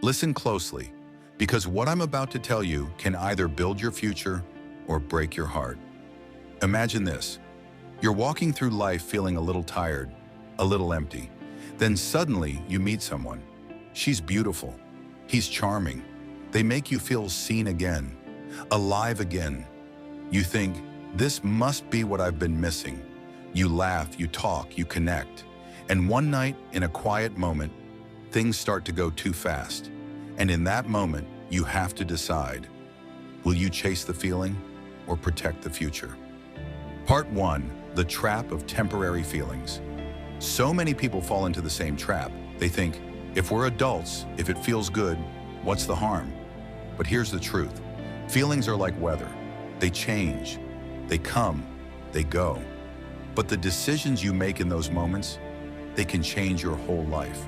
Listen closely, because what I'm about to tell you can either build your future or break your heart. Imagine this. You're walking through life feeling a little tired, a little empty. Then suddenly you meet someone. She's beautiful. He's charming. They make you feel seen again, alive again. You think, this must be what I've been missing. You laugh, you talk, you connect. And one night, in a quiet moment, things start to go too fast. And in that moment, you have to decide, will you chase the feeling or protect the future? Part 1, the trap of temporary feelings. So many people fall into the same trap. They think, if we're adults, if it feels good, what's the harm? But here's the truth. Feelings are like weather. They change, they come, they go. But the decisions you make in those moments, they can change your whole life.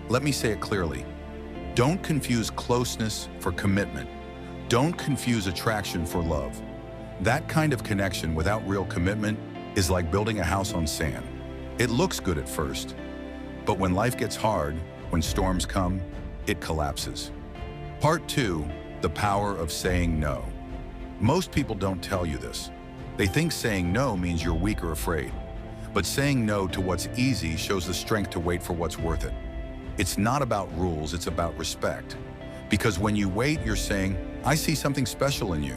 Let me say it clearly. Don't confuse closeness for commitment. Don't confuse attraction for love. That kind of connection without real commitment is like building a house on sand. It looks good at first, but when life gets hard, when storms come, it collapses. Part 2, the power of saying no. Most people don't tell you this. They think saying no means you're weak or afraid. But saying no to what's easy shows the strength to wait for what's worth it. It's not about rules, it's about respect. Because when you wait, you're saying, I see something special in you.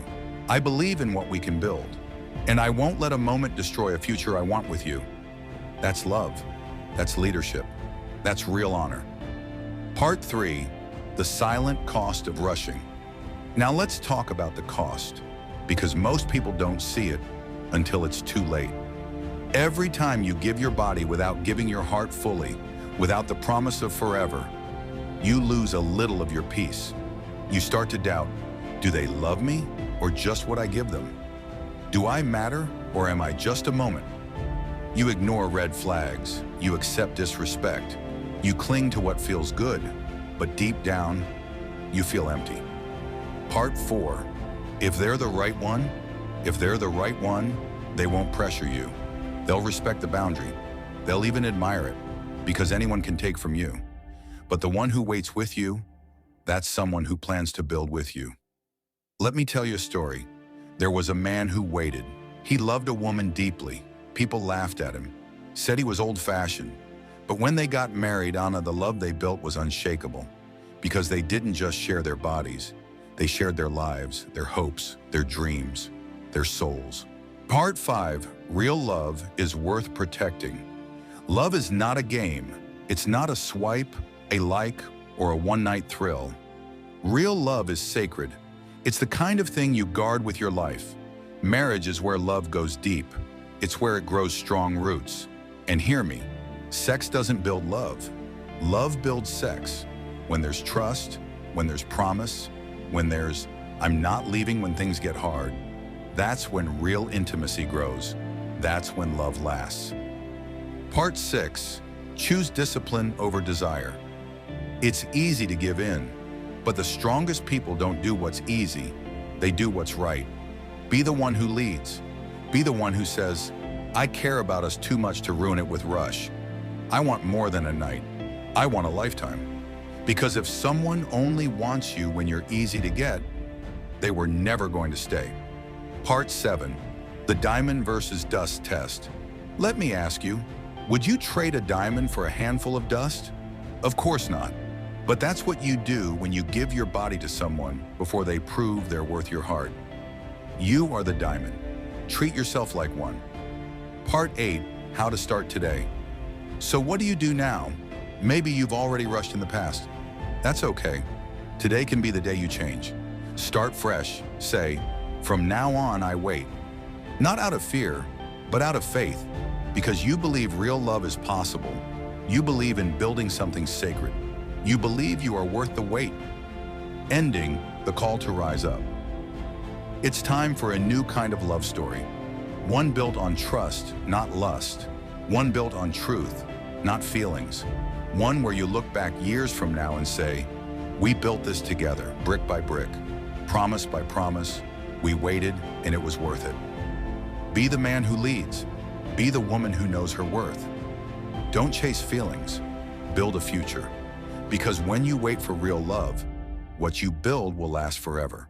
I believe in what we can build. And I won't let a moment destroy a future I want with you. That's love. That's leadership. That's real honor. Part 3, the silent cost of rushing. Now let's talk about the cost, because most people don't see it until it's too late. Every time you give your body without giving your heart fully, without the promise of forever, you lose a little of your peace. You start to doubt, do they love me or just what I give them? Do I matter or am I just a moment? You ignore red flags, you accept disrespect, you cling to what feels good, but deep down, you feel empty. Part 4, if they're the right one, they won't pressure you. They'll respect the boundary. They'll even admire it, because anyone can take from you. But the one who waits with you, that's someone who plans to build with you. Let me tell you a story. There was a man who waited. He loved a woman deeply. People laughed at him, said he was old-fashioned. But when they got married, the love they built was unshakable, because they didn't just share their bodies. They shared their lives, their hopes, their dreams, their souls. Part 5, real love is worth protecting. Love is not a game. It's not a swipe, a like, or a one-night thrill. Real love is sacred. It's the kind of thing you guard with your life. Marriage is where love goes deep. It's where it grows strong roots. And hear me, sex doesn't build love. Love builds sex. When there's trust, when there's promise, when there's, I'm not leaving when things get hard, that's when real intimacy grows. That's when love lasts. Part 6, choose discipline over desire. It's easy to give in, but the strongest people don't do what's easy, they do what's right. Be the one who leads. Be the one who says, I care about us too much to ruin it with rush. I want more than a night. I want a lifetime. Because if someone only wants you when you're easy to get, they were never going to stay. Part 7, the diamond versus dust test. Let me ask you, would you trade a diamond for a handful of dust? Of course not. But that's what you do when you give your body to someone before they prove they're worth your heart. You are the diamond. Treat yourself like one. Part 8, how to start today. So what do you do now? Maybe you've already rushed in the past. That's okay. Today can be the day you change. Start fresh. Say, from now on, I wait. Not out of fear, but out of faith. Because you believe real love is possible. You believe in building something sacred. You believe you are worth the wait. Ending the call to rise up. It's time for a new kind of love story. One built on trust, not lust. One built on truth, not feelings. One where you look back years from now and say, we built this together, brick by brick, promise by promise. We waited and it was worth it. Be the man who leads. Be the woman who knows her worth. Don't chase feelings. Build a future. Because when you wait for real love, What you build will last forever.